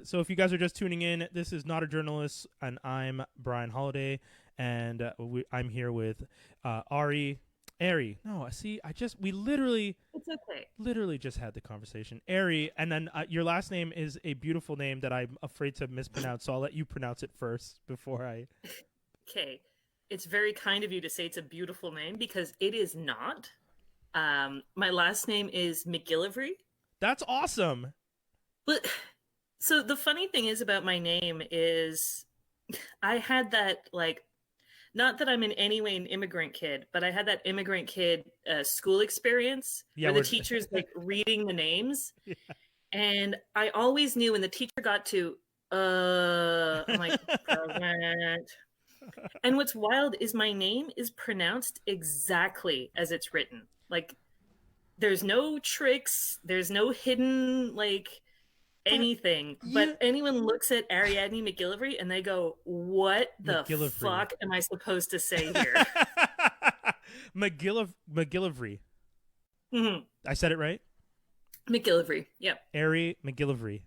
So if you guys are just tuning in, this is Not a Journalist, and I'm Brian Holiday, and I'm here with Ari. No, see, we It's okay. literally just had the conversation. Ari, and then your last name is a beautiful name that I'm afraid to mispronounce, so I'll let you pronounce it first before I. Okay. It's very kind of you to say it's a beautiful name because it is not. My last name is MacGillivray. That's awesome. But so the funny thing is about my name is I had that not that I'm in any way an immigrant kid, but I had that immigrant kid school experience Yeah, where the teacher's like reading the names. Yeah. And I always knew when the teacher got to, I'm like, present. And what's wild is my name is pronounced exactly as it's written. Like, there's no tricks, there's no hidden, anything. you But anyone looks at Ariadne MacGillivray and they go, what the MacGillivray. fuck am I supposed to say here? MacGillivray. Mm-hmm. I said it right. MacGillivray. Yep. Ari MacGillivray.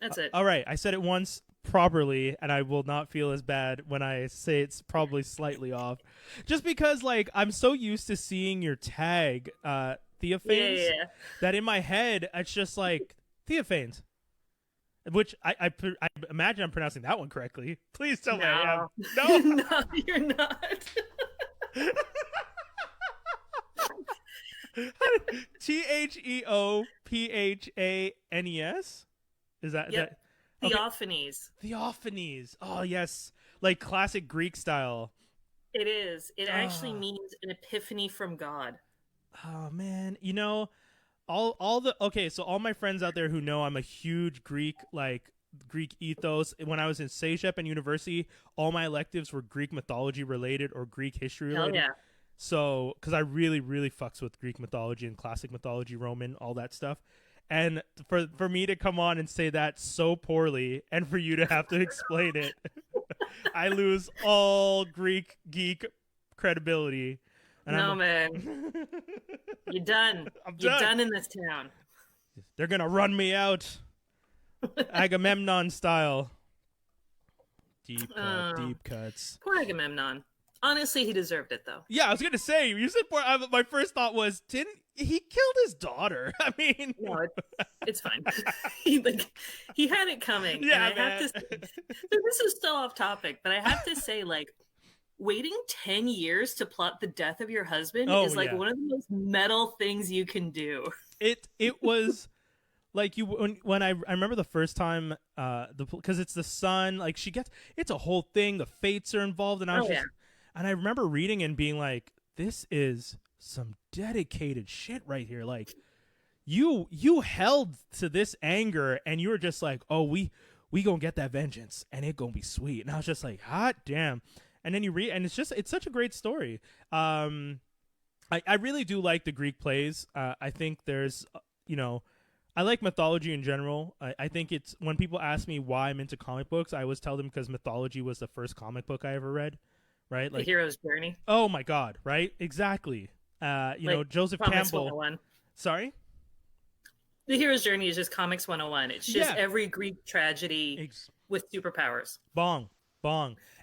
That's it. All right, I said it once properly, and I will not feel as bad when I say it's probably slightly off. Just because, I'm so used to seeing your tag, Theophanes, Yeah. that in my head, it's just like, Theophanes. Which I imagine I'm pronouncing that one correctly. Please tell me I am. No. No, you're not. Theophanes? Is that Yep. that? Okay. Theophanes. Theophanes. Oh yes, like classic Greek style. It is. It actually Ah. means an epiphany from God. Oh man, all the okay. So all my friends out there who know I'm a huge Greek Greek ethos. When I was in CEGEP and university, all my electives were Greek mythology related or Greek history Hell related. yeah. So, because I really, really fucks with Greek mythology and classic mythology, Roman, all that stuff. And for me to come on and say that so poorly, and for you to have to explain it, I lose all Greek geek credibility. And No, man. You're done. I'm You're done. done in this town. They're gonna run me out, Agamemnon style. Deep cuts. Poor Agamemnon. Honestly, he deserved it, though. Yeah, I was gonna say you said poor. My first thought was, didn't he killed his daughter? I mean, No, it's fine. He had it coming. Yeah, and I have to say, this is still off topic, but I have to say, waiting 10 years to plot the death of your husband is yeah. one of the most metal things you can do. It was like when I remember the first time because it's the son, like it's a whole thing, the fates are involved, and and I remember reading and being like, this is some dedicated shit right here. Like you held to this anger and you were just like, oh, we gonna get that vengeance and it gonna be sweet. And I was just like, hot damn. And then you read, and it's such a great story. I really do like the Greek plays. I think there's, I like mythology in general. I think it's when people ask me why I'm into comic books, I always tell them because mythology was the first comic book I ever read. Right? The hero's journey. Oh my God! Right? Exactly. Joseph Comics Campbell. 101. Sorry. The hero's journey is just Comics 101. It's just every Greek tragedy with superpowers. Bong.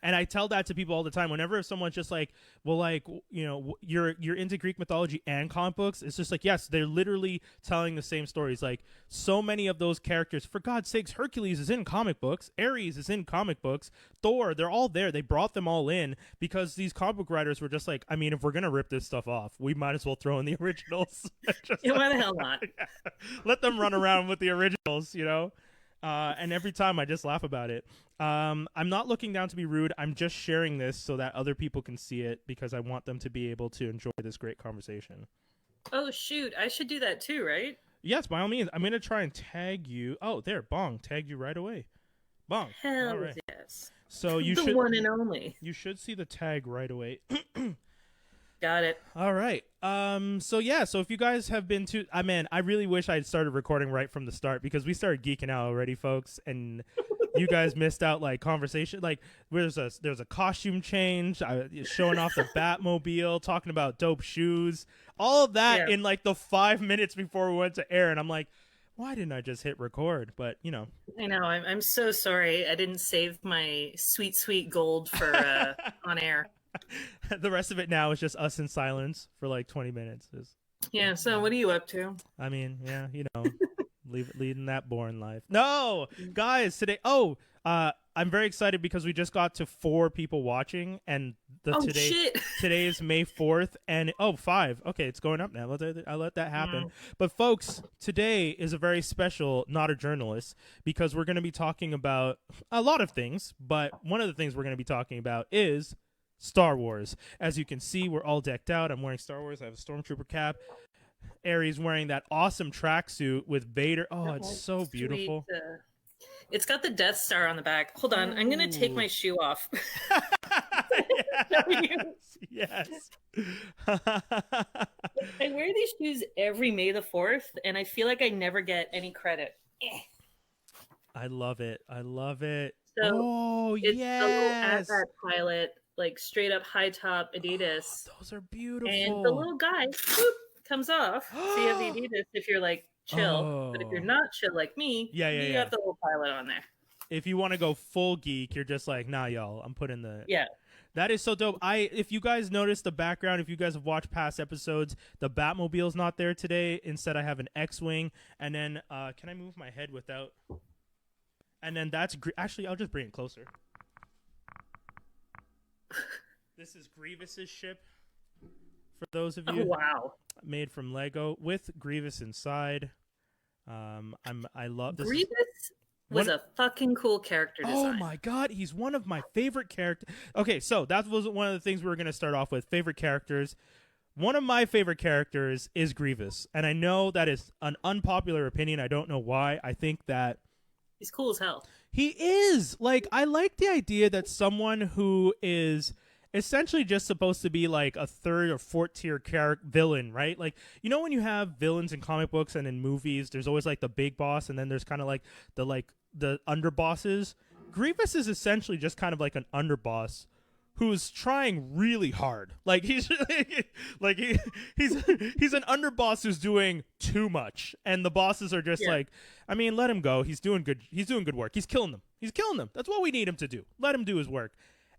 And I tell that to people all the time. Whenever someone's just like, well, you're into Greek mythology and comic books, it's just like, yes, they're literally telling the same stories. Like so many of those characters, for God's sakes, Hercules is in comic books, Ares is in comic books, Thor, they're all there. They brought them all in because these comic book writers were just like, I mean, if we're gonna rip this stuff off, we might as well throw in the originals. Why the hell not? Yeah. Let them run around with the originals, and every time I just laugh about it. I'm not looking down to be rude. I'm just sharing this so that other people can see it because I want them to be able to enjoy this great conversation. Oh, shoot. I should do that too, right? Yes, by all means. I'm going to try and tag you. Oh, there. Bong. Tagged you right away. Bong. Hell all right. yes. So you the one and only. You should see the tag right away. Got it. All right. So if you guys have been to, I really wish I had started recording right from the start because we started geeking out already, folks, and you guys missed out conversation. There's a costume change, showing off the Batmobile, talking about dope shoes, all of that in the 5 minutes before we went to air, and I'm like, Why didn't I just hit record? But you know. I know. I'm so sorry. I didn't save my sweet, sweet gold for on air. The rest of it now is just us in silence for like 20 minutes. Yeah. So what are you up to? I mean, yeah, you know, leading that boring life. No, guys, today. Oh, I'm very excited because we just got to 4 people watching, and shit. today is May 4th, and 5. Okay, it's going up now. I'll let that happen. But folks, today is a very special Not a Journalist, because we're going to be talking about a lot of things, but one of the things we're going to be talking about is Star Wars. As you can see, we're all decked out. I'm wearing Star Wars. I have a Stormtrooper cap. Ari's wearing that awesome tracksuit with Vader. Oh, it's so beautiful. It's got the Death Star on the back. Hold on, I'm gonna take my shoe off. Yes. I wear these shoes every May the 4th, and I feel like I never get any credit. I love it. So it's yes. the little pilot, like straight up high top Adidas. Oh, those are beautiful. And the little guy comes off. So you have the Adidas if you're like chill, but if you're not chill like me, you have the little pilot on there. If you want to go full geek, you're just like, nah, y'all, I'm putting the That is so dope. If you guys notice the background, if you guys have watched past episodes, the Batmobile's not there today. Instead, I have an X-wing, and then can I move my head without? And then that's actually, I'll just bring it closer. This is Grievous's ship. For those of you, wow, made from Lego with Grievous inside. I love this. Grievous was a fucking cool character design. Oh my god, he's one of my favorite characters. Okay, so that was one of the things we were going to start off with. Favorite characters. One of my favorite characters is Grievous, and I know that is an unpopular opinion. I don't know why. I think that he's cool as hell. He is. Like, I like the idea that someone who is essentially just supposed to be like a 3rd or 4th tier villain, right? Like, you know when you have villains in comic books and in movies, there's always like the big boss, and then there's kind of like the underbosses. Grievous is essentially just kind of like an underboss who's trying really hard. Like he's like he's an underboss who's doing too much, and the bosses are just like, I mean, let him go. He's doing good work. He's killing them. That's what we need him to do. Let him do his work.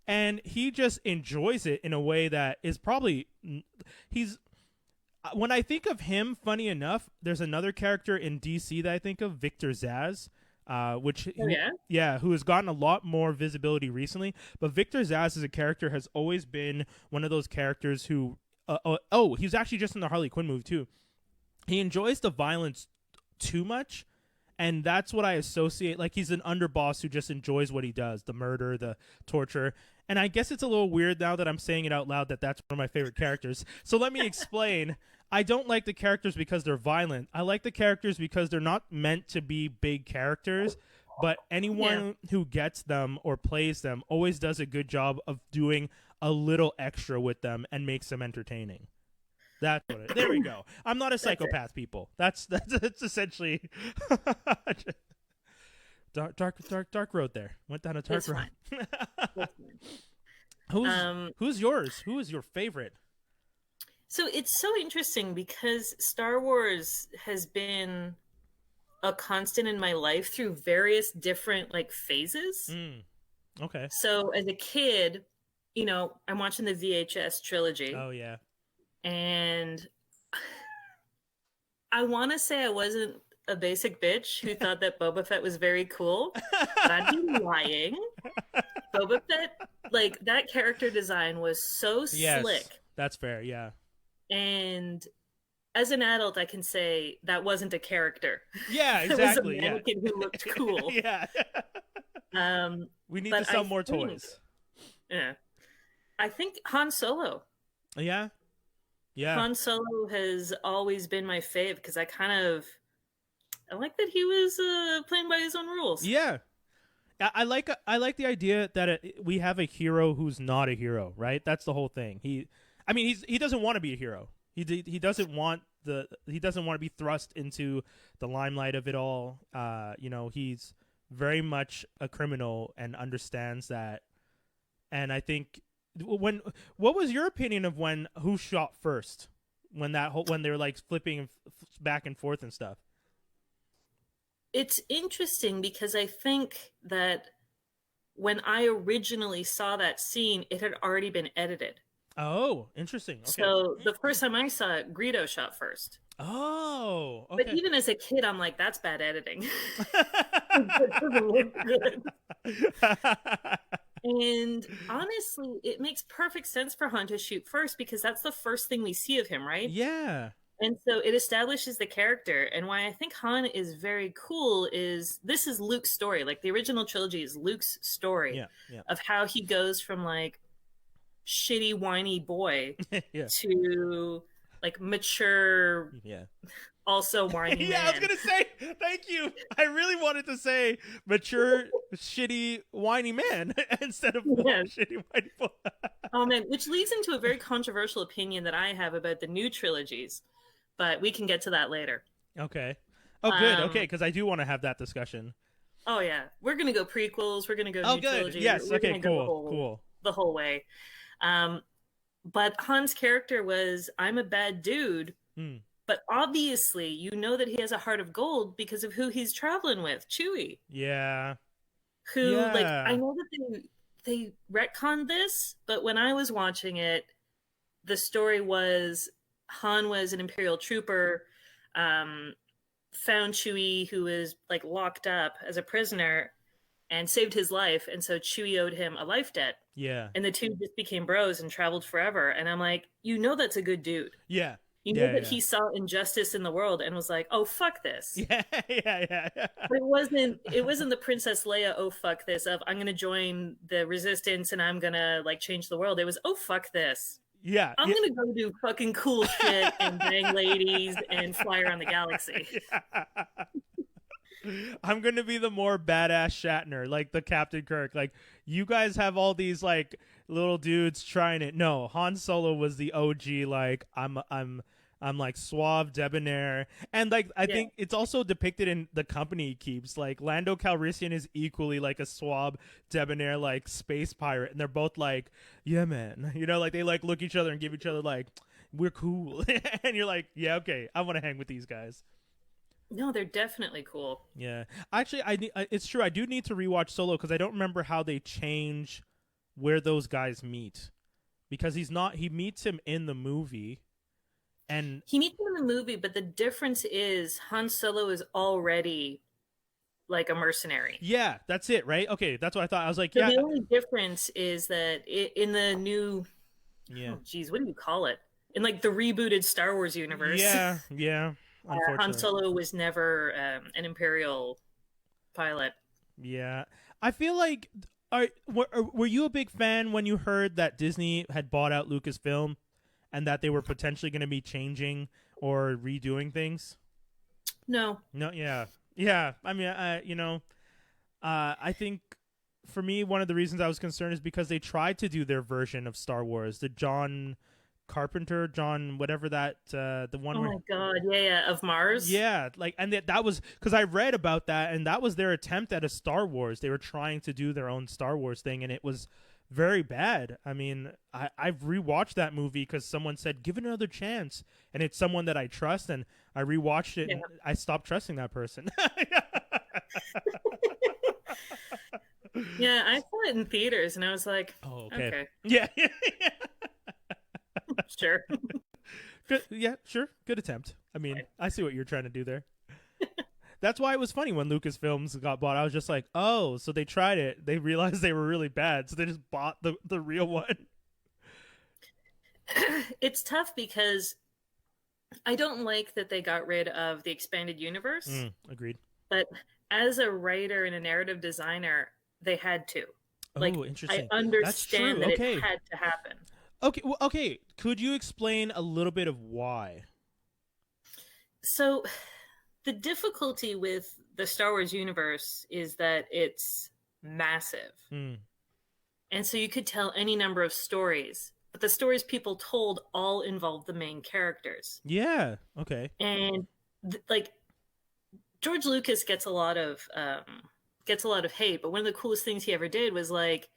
And he just enjoys it in a way that is probably when I think of him, funny enough, there's another character in DC that I think of, Victor Zsasz, who has gotten a lot more visibility recently. But Victor Zsasz as a character has always been one of those characters who, he's actually just in the Harley Quinn movie too. He enjoys the violence too much. And that's what I associate. Like, he's an underboss who just enjoys what he does, the murder, the torture. And I guess it's a little weird now that I'm saying it out loud that that's one of my favorite characters. So let me explain. I don't like the characters because they're violent. I like the characters because they're not meant to be big characters. But anyone who gets them or plays them always does a good job of doing a little extra with them and makes them entertaining. That's what it is. There we go. I'm not a psychopath, people. That's essentially dark road there. Went down a dark road. Who's yours? Who is your favorite? So it's so interesting because Star Wars has been a constant in my life through various different phases. Okay. So as a kid, I'm watching the VHS trilogy. Oh yeah. And I want to say I wasn't a basic bitch who thought that Boba Fett was very cool, but I'd be lying. Boba Fett, that character design was so slick. That's fair, yeah. And as an adult, I can say that wasn't a character. Yeah, exactly. It was a mannequin who looked cool. Yeah. We need to sell more toys. Yeah. I think Han Solo. Yeah. Yeah. Han Solo has always been my fave because I like that he was playing by his own rules. Yeah. I like the idea that we have a hero who's not a hero, right? That's the whole thing. He doesn't want to be a hero. He doesn't want to be thrust into the limelight of it all. He's very much a criminal and understands that. And I think what was your opinion of who shot first when they were flipping back and forth and stuff? it's interesting because I think that when I originally saw that scene, it had already been edited. Oh, interesting. Okay. So the first time I saw it, Greedo shot first. Oh, But okay. even as a kid, I'm like, that's bad editing. It doesn't look good. And honestly, it makes perfect sense for Han to shoot first because that's the first thing we see of him, right? Yeah. And so it establishes the character. And why I think Han is very cool is this is Luke's story. Like the original trilogy is Luke's story Yeah. Yeah. of how he goes from like shitty, whiny boy Yeah. to like mature, Yeah. also whiny Yeah, I was man. gonna say thank you. I really wanted to say mature, shitty, whiny man instead of Yes. shitty, whiny boy. Oh man, which leads into a very controversial opinion that I have about the new trilogies, but we can get to that later. Okay. Oh, good. Okay, Um, because I do want to have that discussion. oh yeah, we're gonna go prequels. We're gonna go Oh, new good. trilogy. Yes. We're Okay. gonna go Cool. Cool. the whole way. Um, but Han's character was, I'm a bad dude, Hmm. but obviously you know that he has a heart of gold because of who he's traveling with, Chewie. Yeah. Who, like, I Yeah. know that they retconned this, but when I was watching it, the story was Han was an Imperial trooper, um, found Chewie, who was like locked up as a prisoner, and saved his life. And so Chewie owed him a life debt. Yeah. And the two just became bros and traveled forever. And I'm like, you know, that's a good dude. Yeah. You know Yeah. that Yeah. he saw injustice in the world and was like, oh, fuck this. Yeah. Yeah. Yeah. Yeah. But it wasn't the Princess Leia, oh fuck this, of I'm gonna join the resistance and I'm gonna like change the world. It was, oh fuck this. Yeah. I'm Yeah. gonna go do fucking cool shit and bang ladies and fly around the galaxy. Yeah. I'm gonna be the more badass Shatner, like the Captain Kirk. Like you guys have all these like little dudes trying it. No, Han Solo was the OG. Like I'm like suave, debonair, and like I Yeah. think it's also depicted in the company he keeps. Like Lando Calrissian is equally like a suave, debonair, like space pirate, and they're both like, yeah, man. You know, like they like look each other and give each other like, we're cool, and you're like, yeah, okay, I want to hang with these guys. No, they're definitely cool. Yeah, actually, it's true. I do need to rewatch Solo because I don't remember how they change where those guys meet because he's not. He meets him in the movie, and He meets him in the movie, but the difference is Han Solo is already like a mercenary. yeah, that's it, right? Okay, that's what I thought. I was like, So yeah, the only difference is that in the new, yeah, oh geez, what do you call it? In like the rebooted Star Wars universe, yeah, yeah. Han Unfortunately, Solo was never an Imperial pilot. yeah. I feel like, were you a big fan when you heard that Disney had bought out Lucasfilm, and that they were potentially going to be changing or redoing things? No, No, yeah, yeah. I mean, I think for me, one of the reasons I was concerned is because they tried to do their version of Star Wars, the John Carpenter, John whatever that, the one oh where. my god, yeah, yeah, of Mars. Yeah, like, and that was because I read about that, and that was their attempt at a Star Wars. They were trying to do their own Star Wars thing, and it was very bad. I mean, I've rewatched that movie because someone said give it another chance, and it's someone that I trust, and I rewatched it, Yeah. and I stopped trusting that person. Yeah, I saw it in theaters and I was like, Oh, okay. okay, Yeah, yeah, sure. good. Yeah, sure. Good attempt. I mean, I see what you're trying to do there. That's why it was funny when Lucasfilms got bought. I was just like, oh, so they tried it. They realized they were really bad, so they just bought the real one. It's tough because I don't like that they got rid of the expanded universe, Agreed. but as a writer and a narrative designer, they had to. Like, Oh, interesting. I That's true. understand that Okay. it had to happen. Okay. Well, okay. Could you explain a little bit of why? So, the difficulty with the Star Wars universe is that it's massive. Mm. And so you could tell any number of stories, but the stories people told all involved the main characters. Yeah. Okay. And like George Lucas gets a lot of hate, but one of the coolest things he ever did was like,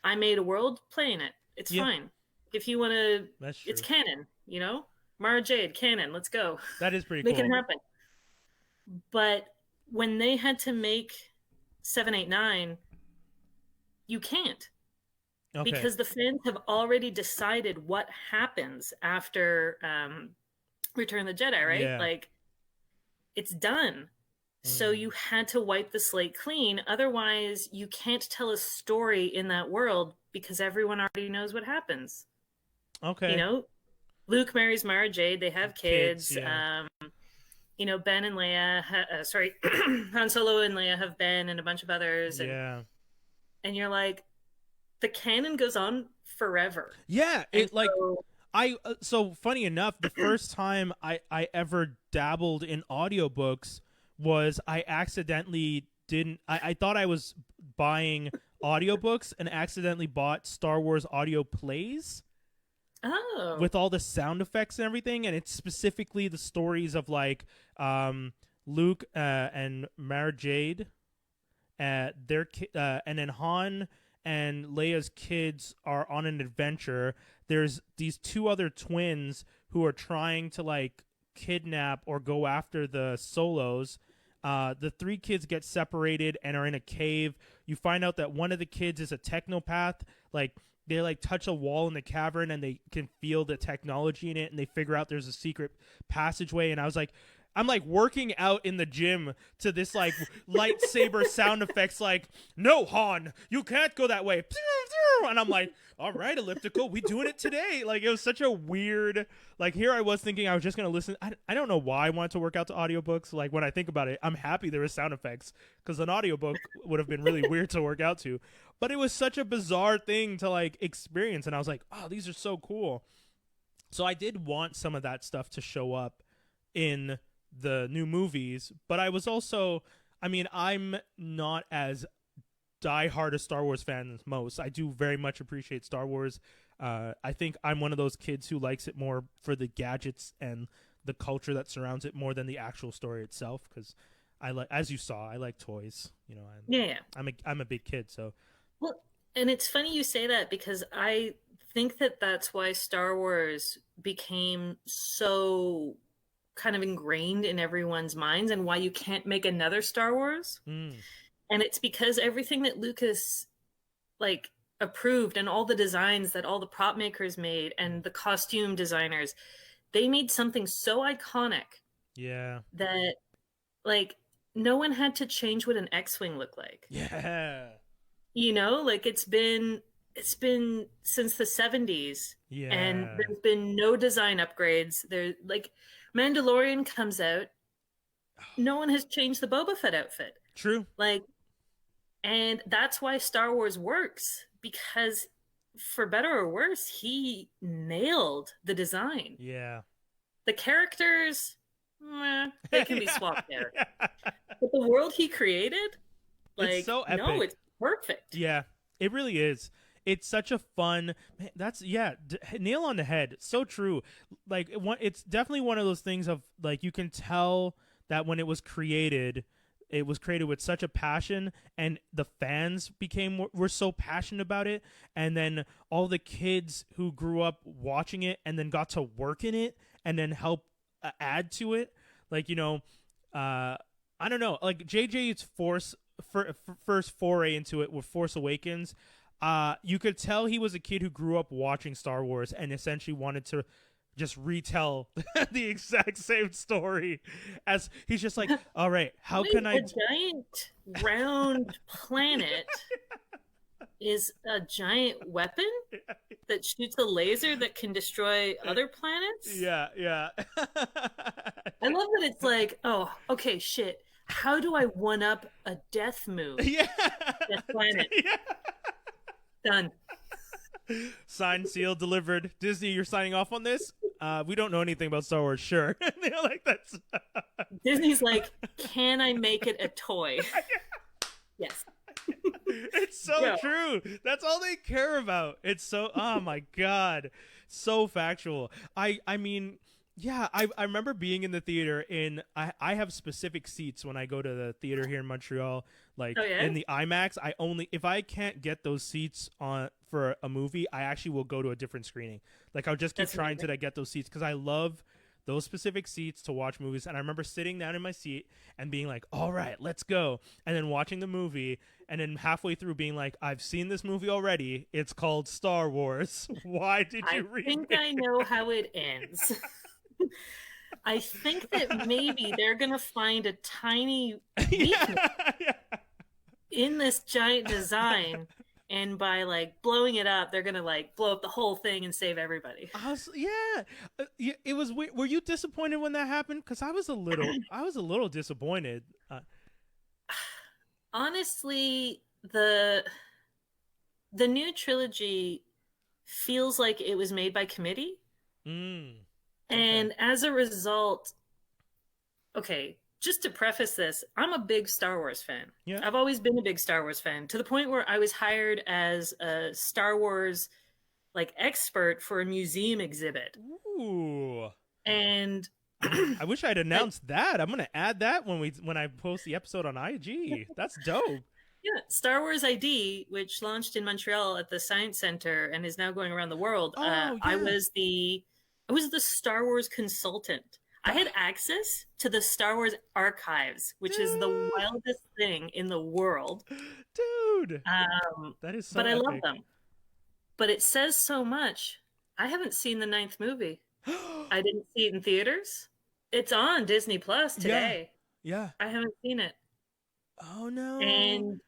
I made a world, play in it. It's Yeah. fine. If you want to, That's true. it's canon, you know? Mara Jade, canon, let's go. That is pretty Make cool. it happen. But when they had to make 789, you can't. Okay. Because the fans have already decided what happens after Return of the Jedi, right? Yeah. Like, it's done. So you had to wipe the slate clean. Otherwise, you can't tell a story in that world because everyone already knows what happens. Okay. You know, Luke marries Mara Jade. They have kids. Yeah. You know, Ben and Leia, Han Solo and Leia have Ben and a bunch of others. Yeah. And you're like, the canon goes on forever. Yeah. And It like so, so funny enough, the first time I ever dabbled in audiobooks was I accidentally didn't I thought I was buying audiobooks and accidentally bought Star Wars audio plays with all the sound effects and everything, and it's specifically the stories of like Luke and Mara Jade, and then Han and Leia's kids are on an adventure. There's these two other twins who are trying to like kidnap or go after the Solos. The three kids get separated and are in a cave. You find out that one of the kids is a technopath. Like they like touch a wall in the cavern and they can feel the technology in it, and they figure out there's a secret passageway. And I'm like working out in the gym to this like lightsaber sound effects, like, no, Han, you can't go that way. And I'm like, all right, elliptical, we doing it today. Like, it was such a weird, like, here I was thinking I was just going to listen. I don't know why I wanted to work out to audiobooks. Like, when I think about it, I'm happy there was sound effects, because an audiobook would have been really weird to work out to. But it was such a bizarre thing to like experience. And I was like, oh, these are so cool. So I did want some of that stuff to show up in the new movies, but I was also, I mean, I'm not as diehard a Star Wars fan as most. I do very much appreciate Star Wars. I think I'm one of those kids who likes it more for the gadgets and the culture that surrounds it more than the actual story itself, because I like, as you saw, I like toys. You know, I'm a big kid, so. well, and it's funny you say that, because I think that that's why Star Wars became so kind of ingrained in everyone's minds, and why you can't make another Star Wars. And it's because everything that Lucas like approved, and all the designs that all the prop makers made and the costume designers, they made something so iconic, that like no one had to change what an X-wing looked like. You know, like it's been since the 70s, and there's been no design upgrades. There's like, Mandalorian comes out, no one has changed the Boba Fett outfit. True. Like, and that's why Star Wars works, because for better or worse, he nailed the design. Yeah. The characters, they can be swapped out. But the world he created, like, it's so epic. No, it's perfect. Yeah, it really is. It's such a fun, man, that's, nail on the head. So true. Like, it's definitely one of those things of, like, you can tell that when it was created with such a passion, and the fans were so passionate about it. And then all the kids who grew up watching it and then got to work in it and then help add to it. Like, you know, I don't know, like JJ's first foray into it with Force Awakens, you could tell he was a kid who grew up watching Star Wars and essentially wanted to just retell the exact same story. As he's just like, all right, how can I? A giant round planet is a giant weapon that shoots a laser that can destroy other planets? Yeah. I love that it's like, oh, okay, shit. How do I one up a death move? Yeah. Death planet. Yeah. Done. Signed, sealed, delivered. Disney, you're signing off on this? We don't know anything about Star Wars. Sure. They're like, that's. Disney's like, can I make it a toy? Yes. It's so true. That's all they care about. It's so, oh my God, so factual. I mean, yeah, I remember being in the theater I have specific seats when I go to the theater here in Montreal. Like, in the IMAX, if I can't get those seats for a movie, I actually will go to a different screening. Like, I'll just keep trying to get those seats, because I love those specific seats to watch movies. And I remember sitting down in my seat and being like, all right, let's go. And then watching the movie, and then halfway through being like, I've seen this movie already. It's called Star Wars. Why did you remake it? I think I know how it ends. I think that maybe they're going to find a tiny weakness in this giant design. And by like blowing it up, they're gonna like blow up the whole thing and save everybody. It was. Were you disappointed when that happened? Because I was a little disappointed. Honestly, the new trilogy feels like it was made by committee, and as a result, okay. Just to preface this, I'm a big Star Wars fan. Yeah. I've always been a big Star Wars fan, to the point where I was hired as a Star Wars like expert for a museum exhibit. Ooh. And I wish I'd announced that. I'm gonna add that when I post the episode on IG. That's dope. Yeah, Star Wars ID, which launched in Montreal at the Science Center and is now going around the world. I was the Star Wars consultant. I had access to the Star Wars archives, which is the wildest thing in the world. Dude. That is so But epic. I love them. But it says so much. I haven't seen the 9th movie. I didn't see it in theaters. It's on Disney Plus today. Yeah. I haven't seen it. Oh no. And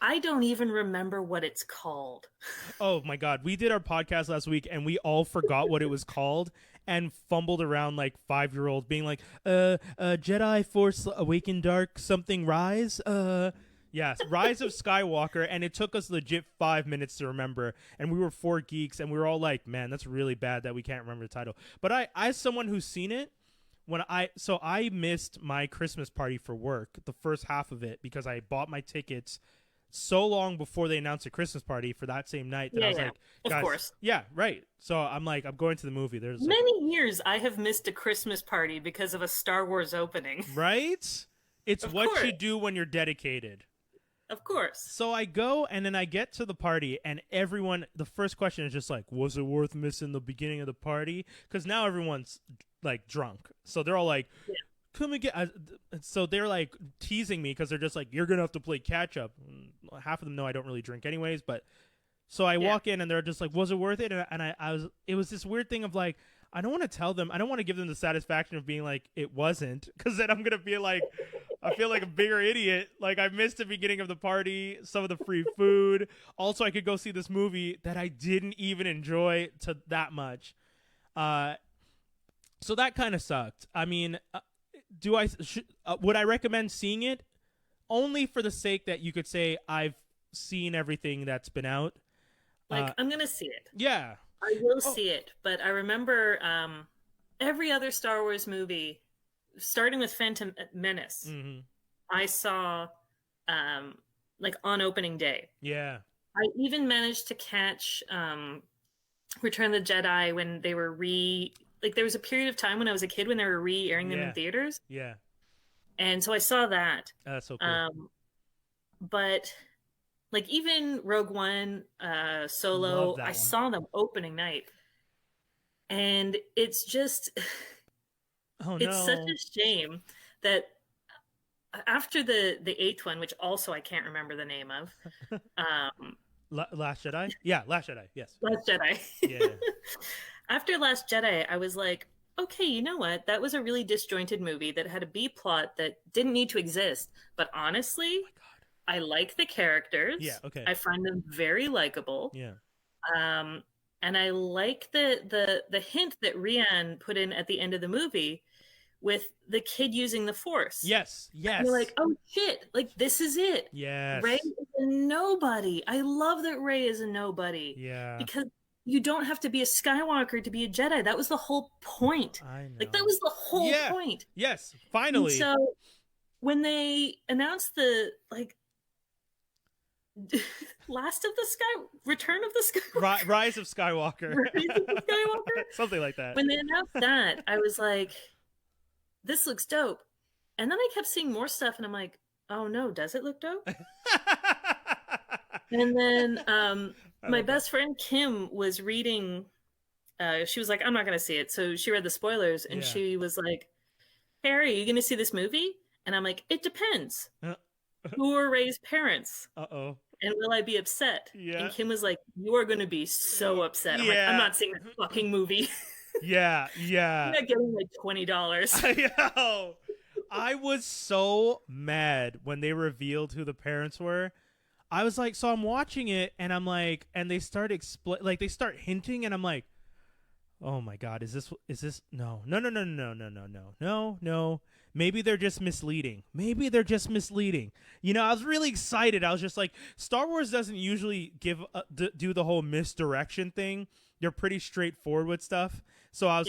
I don't even remember what it's called. Oh my God. We did our podcast last week and we all forgot what it was called and fumbled around like 5-year-olds being like, Jedi Force Awaken Dark something Rise. Yes, Rise of Skywalker. And it took us legit 5 minutes to remember. And we were 4 geeks and we were all like, man, that's really bad that we can't remember the title. But I as someone who's seen it, I missed my Christmas party for work, the first half of it, because I bought my tickets so long before they announced a Christmas party for that same night that I was like, guys, of course. Yeah, right. So I'm like, I'm going to the movie. There's many years I have missed a Christmas party because of a Star Wars opening. Right? It's of what course. you do when you're dedicated. Of course. So I go and then I get to the party and everyone, the first question is just like, was it worth missing the beginning of the party? Because now everyone's like drunk. So they're all like, come and get. So they're like teasing me because they're just like, you're gonna have to play catch up. Half of them know I don't really drink anyways, but so I walk in and they're just like, was it worth it? And it was this weird thing of like, I don't want to tell them, I don't want to give them the satisfaction of being like, it wasn't, because then I'm gonna be like, I feel like a bigger idiot. Like I missed the beginning of the party, some of the free food. Also, I could go see this movie that I didn't even enjoy to that much. So that kind of sucked. I mean. Would I recommend seeing it? Only for the sake that you could say I've seen everything that's been out. Like I'm gonna see it. Yeah, I will see it. But I remember every other Star Wars movie, starting with Phantom Menace, I saw like on opening day. Yeah, I even managed to catch Return of the Jedi when they were like there was a period of time when I was a kid when they were re-airing them in theaters. Yeah. And so I saw that. That's so cool. But like even Rogue One, Solo, I saw them opening night. And it's just it's such a shame that after the 8th one, which also I can't remember the name of. Last Jedi? Yeah, Last Jedi. Yes. Last Jedi. Yeah. After Last Jedi, I was like, okay, you know what? That was a really disjointed movie that had a B plot that didn't need to exist. But honestly, I like the characters. Yeah, okay. I find them very likable. Yeah. And I like the hint that Rian put in at the end of the movie with the kid using the Force. Yes, yes. And you're like, oh shit, like this is it. Yes. Rey is a nobody. I love that Rey is a nobody. Yeah. Because you don't have to be a Skywalker to be a Jedi. That was the whole point. I know. Like that was the whole point. Yes, finally. And so when they announced the Last of the Return of the Skywalker, Rise of Skywalker, Rise of the Skywalker, something like that. When they announced that, I was like, "This looks dope." And then I kept seeing more stuff, and I'm like, "Oh no, does it look dope?" And then my best friend Kim was reading she was like, I'm not going to see it. So she read the spoilers and Yeah. she was like, Harry, are you going to see this movie? And I'm like, it depends. Who are Ray's parents? Uh-oh. And will I be upset? And Yeah. Kim was like, you are going to be so upset. I'm like, I'm Yeah. not seeing that fucking movie. Yeah. I'm Yeah. not getting like $20. Yo, I was so mad when they revealed who the parents were. I was like, so I'm watching it, and I'm like, and they start they start hinting, and I'm like, oh my god, is this no, no, no, no, no, no, no, no, no, no. Maybe they're just misleading. Maybe they're just misleading. You know, I was really excited. I was just like, Star Wars doesn't usually do the whole misdirection thing. They're pretty straightforward with stuff. So I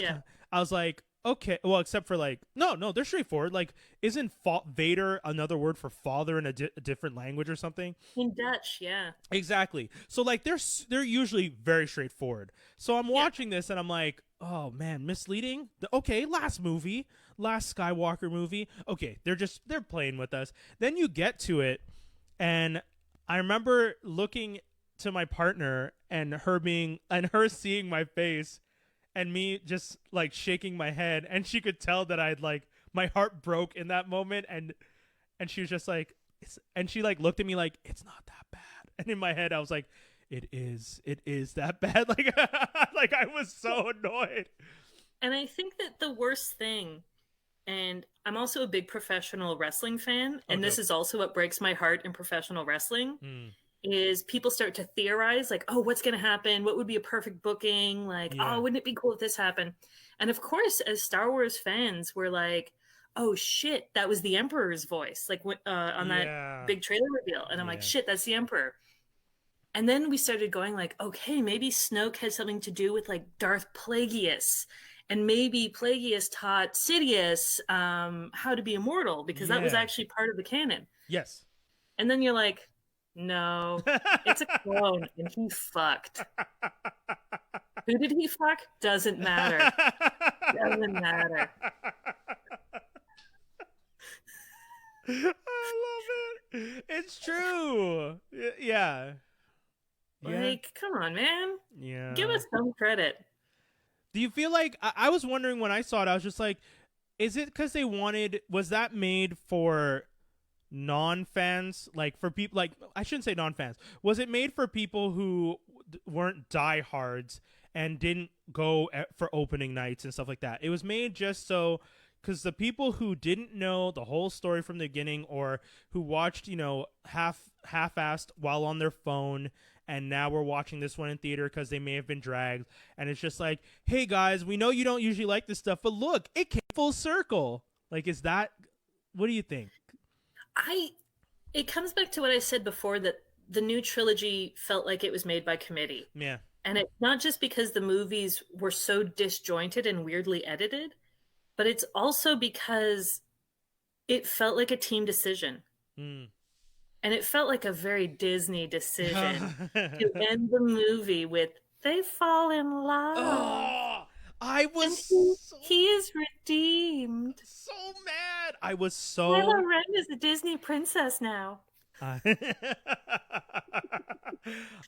was like, okay, well, except for like, no, they're straightforward. Like, isn't Vader another word for father in a different language or something? In Dutch, yeah. Exactly. So like, they're usually very straightforward. So I'm watching this and I'm like, oh man, misleading. Okay, last Skywalker movie. Okay, they're playing with us. Then you get to it, and I remember looking to my partner and her seeing my face and me just like shaking my head, and she could tell that I'd like my heart broke in that moment, and she was just like, and she like looked at me like, it's not that bad, and in my head I was like, it is that bad. Like like I was so annoyed. And I think that the worst thing, and I'm also a big professional wrestling fan, and this is also what breaks my heart in professional wrestling, is people start to theorize, like, oh, what's going to happen? What would be a perfect booking? Like, oh, wouldn't it be cool if this happened? And of course, as Star Wars fans, we're like, oh, shit, that was the Emperor's voice, like on that big trailer reveal. And I'm like, shit, that's the Emperor. And then we started going like, okay, maybe Snoke has something to do with like Darth Plagueis. And maybe Plagueis taught Sidious how to be immortal, because that was actually part of the canon. Yes. And then you're like, no, it's a clone, and he fucked. Who did he fuck? Doesn't matter. Doesn't matter. I love it. It's true. Yeah. Like, come on, man. Yeah. Give us some credit. Do you feel like, I was wondering when I saw it, I was just like, is it because was that made for non-fans, like for people, like, I shouldn't say non-fans, was it made for people who weren't diehards and didn't go for opening nights and stuff like that? It was made just so, because the people who didn't know the whole story from the beginning, or who watched, you know, half-assed while on their phone, and now we're watching this one in theater because they may have been dragged, and it's just like, hey guys, we know you don't usually like this stuff, but look, it came full circle. Like, what do you think? It comes back to what I said before, that the new trilogy felt like it was made by committee. Yeah. And it's not just because the movies were so disjointed and weirdly edited, but it's also because it felt like a team decision. And it felt like a very Disney decision to end the movie with, they fall in love. Oh, I was he is redeemed. So mad. I was so. Kylo Ren is a Disney princess now.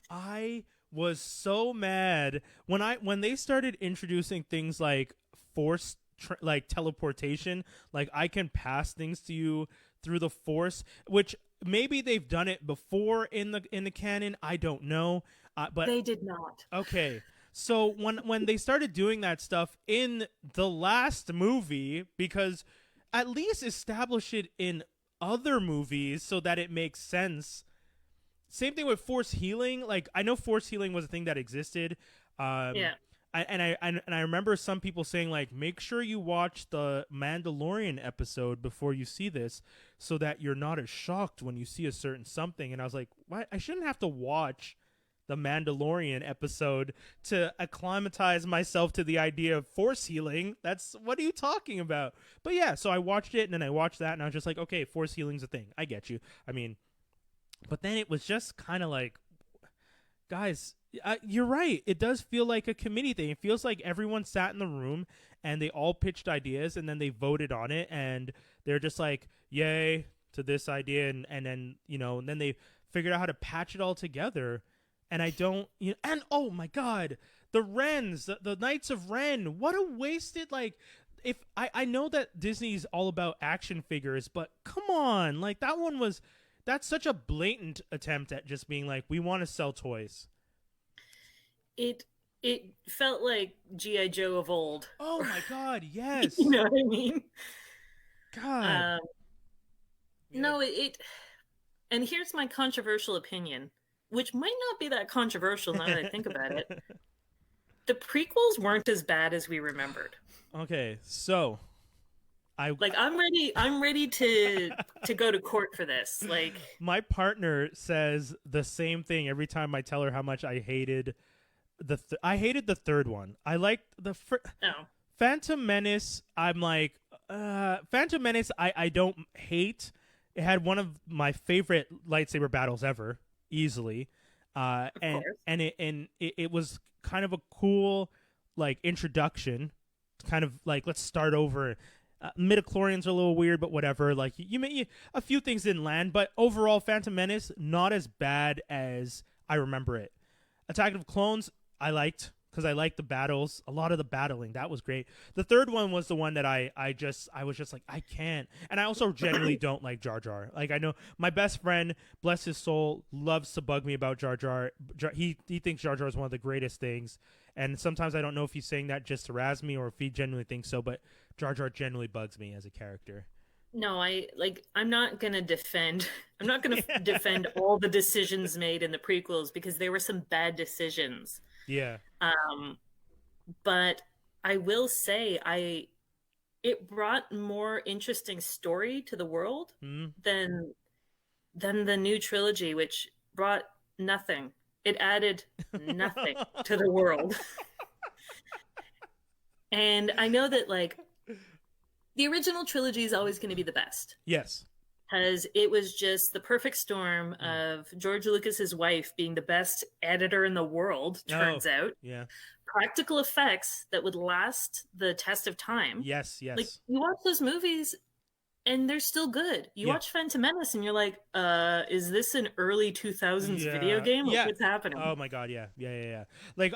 I was so mad when they started introducing things like force, like teleportation, like I can pass things to you through the Force, which maybe they've done it before in the canon. I don't know, but they did not. Okay. So when they started doing that stuff in the last movie, because at least establish it in other movies so that it makes sense. Same thing with force healing. Like, I know force healing was a thing that existed. I remember some people saying, like, make sure you watch the Mandalorian episode before you see this, so that you're not as shocked when you see a certain something. And I was like, what? I shouldn't have to watch the Mandalorian episode to acclimatize myself to the idea of force healing. What are you talking about? But yeah, so I watched it, and then I watched that, and I was just like, okay, force healing's a thing. I get you. I mean, but then it was just kind of like, guys, you're right. It does feel like a committee thing. It feels like everyone sat in the room and they all pitched ideas, and then they voted on it, and they're just like, yay to this idea, and then, you know, and then they figured out how to patch it all together. And I don't, and oh my God, the Wrens, the Knights of Ren. What a wasted, like, if I know that Disney's all about action figures, but come on, like that's such a blatant attempt at just being like, we want to sell toys. It felt like G.I. Joe of old. Oh my God, yes. You know what I mean? God. No, and here's my controversial opinion, which might not be that controversial now that I think about it. The prequels weren't as bad as we remembered. Okay, so I'm ready to go to court for this. Like, my partner says the same thing every time I tell her how much I hated I hated the third one. I liked the Phantom Menace. I'm like, Phantom Menace. I don't hate. It had one of my favorite lightsaber battles ever, easily, and it was kind of a cool like introduction, kind of like, let's start over. Midichlorians are a little weird, but whatever. Like a few things didn't land, but overall, Phantom Menace not as bad as I remember it. Attack of Clones I liked, because I liked the battles, a lot of the battling. That was great. The third one was the one that I was just like, I can't. And I also generally don't like Jar Jar. Like, I know my best friend, bless his soul, loves to bug me about Jar Jar. He thinks Jar Jar is one of the greatest things. And sometimes I don't know if he's saying that just to razz me or if he genuinely thinks so, but Jar Jar generally bugs me as a character. No, I'm not gonna defend. I'm not gonna defend all the decisions made in the prequels, because there were some bad decisions. Yeah. But I will say it brought more interesting story to the world than the new trilogy, which brought nothing. It added nothing to the world. And I know that, like, the original trilogy is always going to be the best. Yes. Because it was just the perfect storm of George Lucas's wife being the best editor in the world, turns out. Yeah. Practical effects that would last the test of time. Yes. Like, you watch those movies and they're still good. You watch Phantom Menace and you're like, is this an early 2000s video game? Like, what's happening? Oh my God, yeah. Like,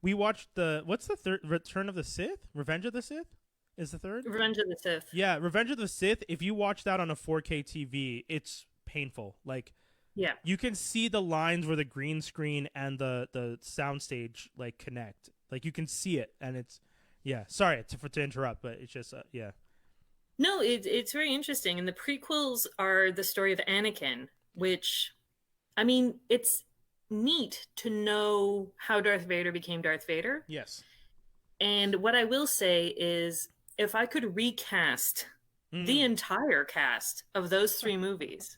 we watched what's the third, Return of the Sith? Revenge of the Sith? Is the third? Revenge of the Sith. Yeah, Revenge of the Sith. If you watch that on a 4K TV, it's painful. Like, yeah, you can see the lines where the green screen and the soundstage like connect. Like, you can see it, and it's Sorry to interrupt, but it's just yeah. No, it's very interesting, and the prequels are the story of Anakin, which, I mean, it's neat to know how Darth Vader became Darth Vader. Yes. And what I will say is, if I could recast the entire cast of those three movies,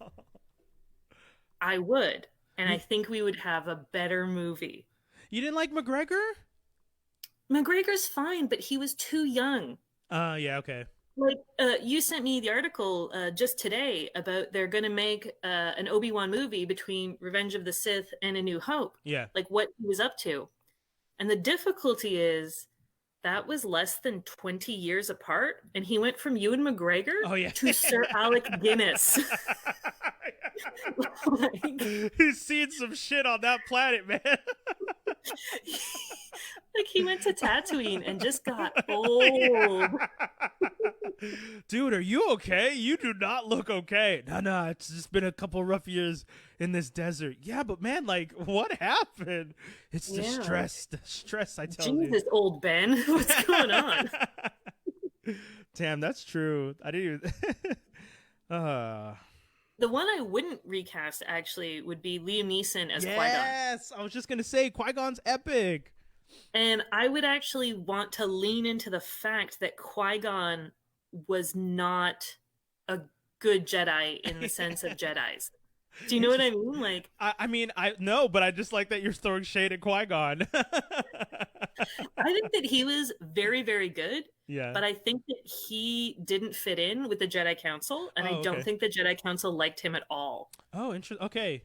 I would. And I think we would have a better movie. You didn't like McGregor? McGregor's fine, but he was too young. Yeah, okay. Like, you sent me the article just today about they're going to make an Obi-Wan movie between Revenge of the Sith and A New Hope. Yeah. Like, what he was up to. And the difficulty is, that was less than 20 years apart, and he went from Ewan McGregor to Sir Alec Guinness. Like, he's seen some shit on that planet, man. Like, he went to Tatooine and just got old. Dude, are you okay? You do not look okay. No, it's just been a couple rough years in this desert. Yeah, but man, like, what happened? It's the stress, I tell you. Jesus, old Ben. What's going on? Damn, that's true. I didn't even... The one I wouldn't recast, actually, would be Liam Neeson as Qui-Gon. Yes, I was just going to say, Qui-Gon's epic. And I would actually want to lean into the fact that Qui-Gon was not a good Jedi in the sense of Jedis. Do you know what I mean? Like, I know, but I just like that you're throwing shade at Qui-Gon. I think that he was very, very good. Yeah. But I think that he didn't fit in with the Jedi Council, and I don't think the Jedi Council liked him at all. Oh, interesting. Okay.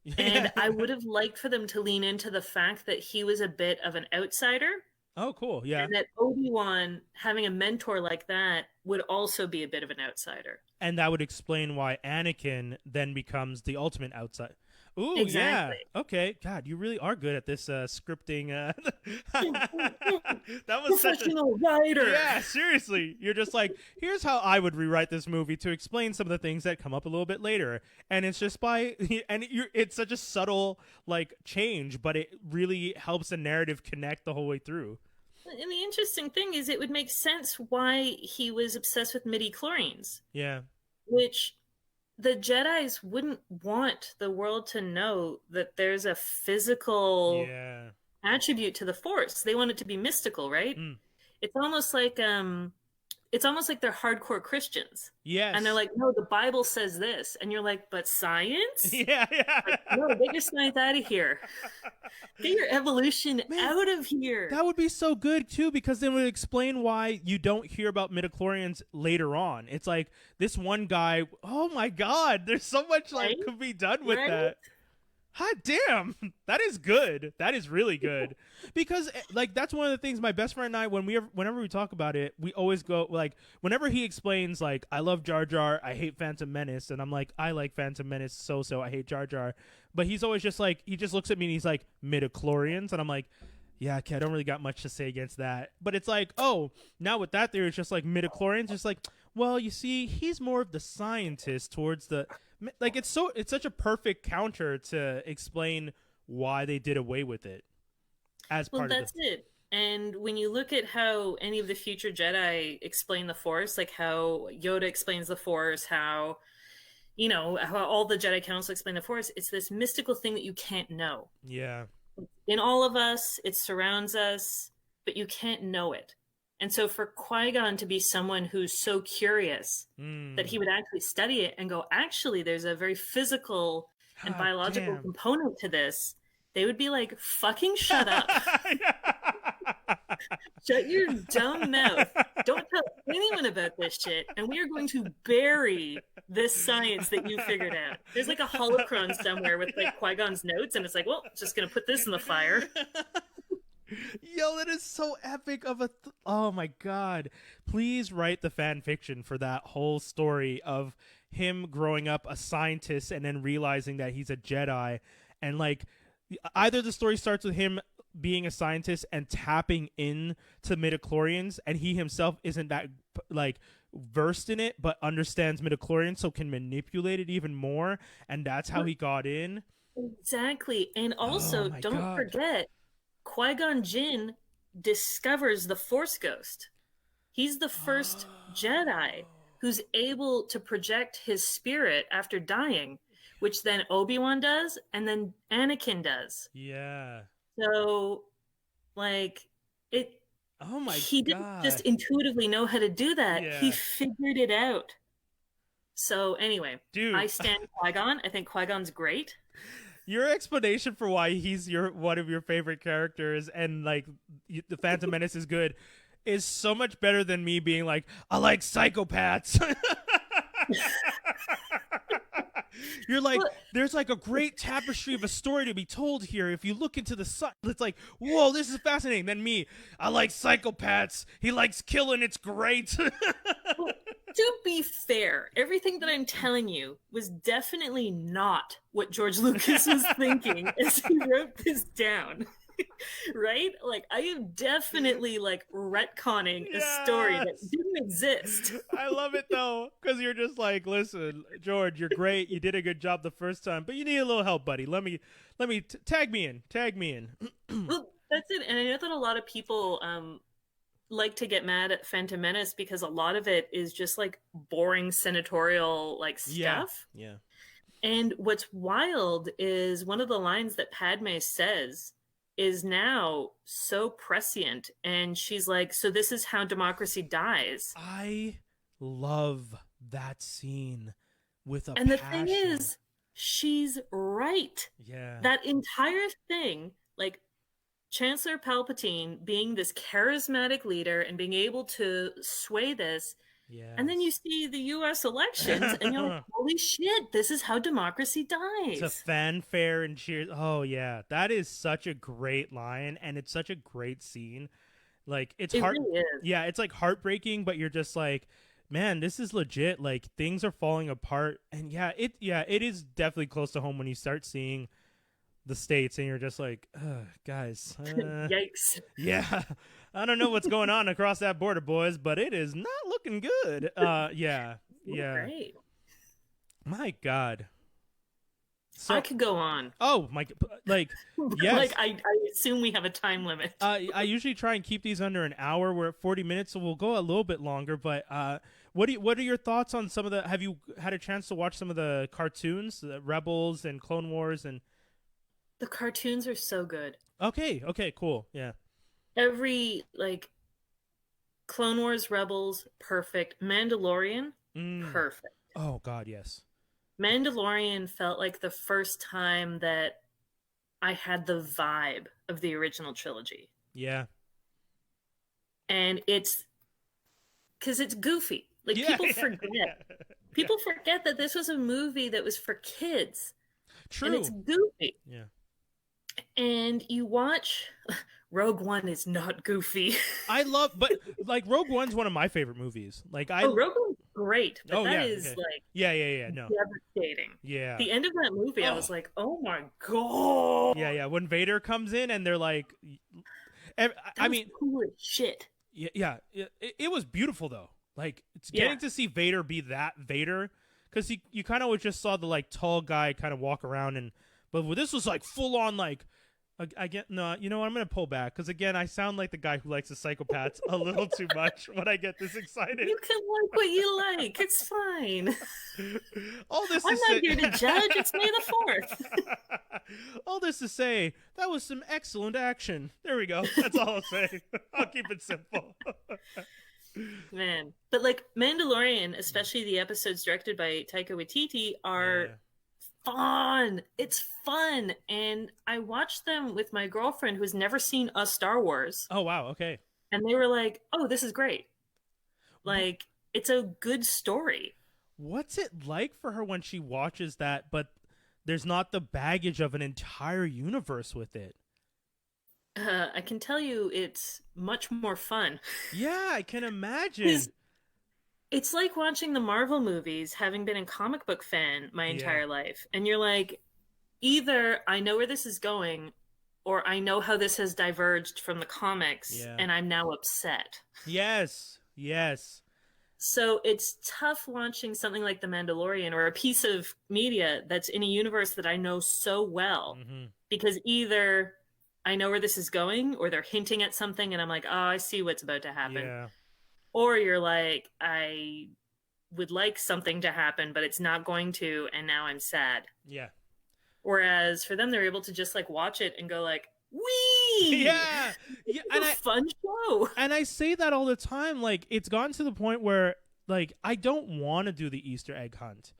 Yeah. And I would have liked for them to lean into the fact that he was a bit of an outsider. Oh, cool. Yeah. And that Obi-Wan, having a mentor like that, would also be a bit of an outsider. And that would explain why Anakin then becomes the ultimate outside. Ooh, yeah. Exactly. Okay. God, you really are good at this scripting. That was such a Professional writer. yeah. Seriously, you're just like, here's how I would rewrite this movie to explain some of the things that come up a little bit later, and it's just by it's such a subtle like change, but it really helps the narrative connect the whole way through. And the interesting thing is, it would make sense why he was obsessed with midi-chlorians, Yeah. which the Jedis wouldn't want the world to know that there's a physical Yeah. attribute to the Force. They want it to be mystical, right? Mm. It's almost like they're hardcore Christians. Yes. And they're like, no, the Bible says this. And you're like, but science? Yeah, yeah. Like, no, get your science out of here. Get your evolution out of here. That would be so good too, because then it would explain why you don't hear about midichlorians later on. It's like this one guy, oh my god, there's so much like could be done with that. Hot damn, that is good. That is really good. Because like that's one of the things my best friend and I, whenever we talk about it, we always go like, whenever he explains like, I love Jar Jar, I hate Phantom Menace, and I'm like, I like Phantom Menace so I hate Jar Jar, but he's always just like, he just looks at me and he's like, midichlorians, and I'm like, yeah, okay, I don't really got much to say against that. But it's like, oh, now with that theory, it's just like midichlorians, just like, well, you see, he's more of the scientist towards the like, it's such a perfect counter to explain why they did away with it as part of that's it. And when you look at how any of the future Jedi explain the Force, like how Yoda explains the Force, how how all the Jedi Council explain the Force, it's this mystical thing that you can't know. Yeah. In all of us, it surrounds us, but you can't know it. And so for Qui-Gon to be someone who's so curious that he would actually study it and go, actually, there's a very physical and biological component to this, they would be like, fucking shut up. Shut your dumb mouth. Don't tell anyone about this shit. And we are going to bury this science that you figured out. There's like a holocron somewhere with like Qui-Gon's notes, and it's like, well, just going to put this in the fire. Yo, that is so epic of a oh my god. Please write the fan fiction for that whole story of him growing up a scientist and then realizing that he's a Jedi, and like either the story starts with him being a scientist and tapping in to midichlorians, and he himself isn't that like versed in it but understands midichlorians, so can manipulate it even more, and that's how he got in. Exactly. And also don't forget, Qui-Gon Jinn discovers the Force Ghost. He's the first Jedi who's able to project his spirit after dying, which then Obi-Wan does, and then Anakin does. Yeah. So, like, he didn't just intuitively know how to do that. Yeah. He figured it out. So, anyway, dude, I stand Qui-Gon. I think Qui-Gon's great. Your explanation for why he's one of your favorite characters and like the Phantom Menace is good is so much better than me being like, I like psychopaths. You're like, there's like a great tapestry of a story to be told here. If you look into the sun, it's like, whoa, this is fascinating. Then me, I like psychopaths. He likes killing. It's great. To be fair, everything that I'm telling you was definitely not what George Lucas was thinking as he wrote this down. Right? Like, I am definitely like retconning a story that didn't exist. I love it though, because you're just like, listen, George, you're great. You did a good job the first time, but you need a little help, buddy. Let me tag me in. Well, that's it. And I know that a lot of people like to get mad at Phantom Menace because a lot of it is just like boring senatorial like stuff. Yeah. And what's wild is one of the lines that Padme says is now so prescient, and she's like, so this is how democracy dies. I love that scene with a and the thing is, she's right. Yeah. That entire thing, like Chancellor Palpatine being this charismatic leader and being able to sway this. Yeah. And then you see the U.S. elections and you're like, holy shit, this is how democracy dies. To fanfare and cheers. Oh, yeah. That is such a great line, and it's such a great scene. Like, it's really is. Yeah, it's like heartbreaking, but you're just like, man, this is legit. Like, things are falling apart, and it is definitely close to home when you start seeing the States, and you're just like, guys, Yikes. yeah, I don't know what's going on across that border, boys, but it is not looking good. Yeah. Great. My God. So, I could go on. Oh my, like, yes. Like, I assume we have a time limit. I usually try and keep these under an hour. We're at 40 minutes, so we'll go a little bit longer. But what are your thoughts on some of the? Have you had a chance to watch some of the cartoons, the Rebels and Clone Wars, and the cartoons are so good. Okay, cool, yeah. Every Clone Wars, Rebels, perfect. Mandalorian, perfect. Oh God, yes. Mandalorian felt like the first time that I had the vibe of the original trilogy. Yeah. And it's because it's goofy. Like, people forget. People forget that this was a movie that was for kids. True. And it's goofy. Yeah. And you watch Rogue One is not goofy. but like Rogue One's one of my favorite movies. Like Rogue One's great, but that is no, devastating. Yeah. The end of that movie, I was like, oh my God. Yeah. When Vader comes in and they're like, I mean, cool as shit. Yeah. It was beautiful though. Like, it's getting to see Vader be that Vader, because you kind of just saw the like tall guy kind of walk around, but this was like full on like. I get no. You know what? I'm gonna pull back because again, I sound like the guy who likes the psychopaths a little too much when I get this excited. You can like what you like. It's fine. I'm not here to judge. It's May the 4th. All this to say, that was some excellent action. There we go. That's all I'll say. I'll keep it simple. Man, but like Mandalorian, especially the episodes directed by Taika Waititi, are. Yeah. Fun. It's fun. And I watched them with my girlfriend who's never seen a Star Wars. Oh, wow. Okay. And they were like, oh, this is great. Like, it's a good story. What's it like for her when she watches that, but there's not the baggage of an entire universe with it? I can tell you it's much more fun. Yeah, I can imagine. It's like watching the Marvel movies, having been a comic book fan my entire life. And you're like, either I know where this is going, or I know how this has diverged from the comics, and I'm now upset. Yes. So it's tough watching something like The Mandalorian or a piece of media that's in a universe that I know so well. Mm-hmm. Because either I know where this is going, or they're hinting at something, and I'm like, oh, I see what's about to happen. Yeah. Or you're like, I would like something to happen, but it's not going to, and now I'm sad. Yeah. Whereas for them, they're able to just like watch it and go like, wee! Yeah. And a fun show. And I say that all the time. Like, it's gotten to the point where, like, I don't want to do the Easter egg hunt.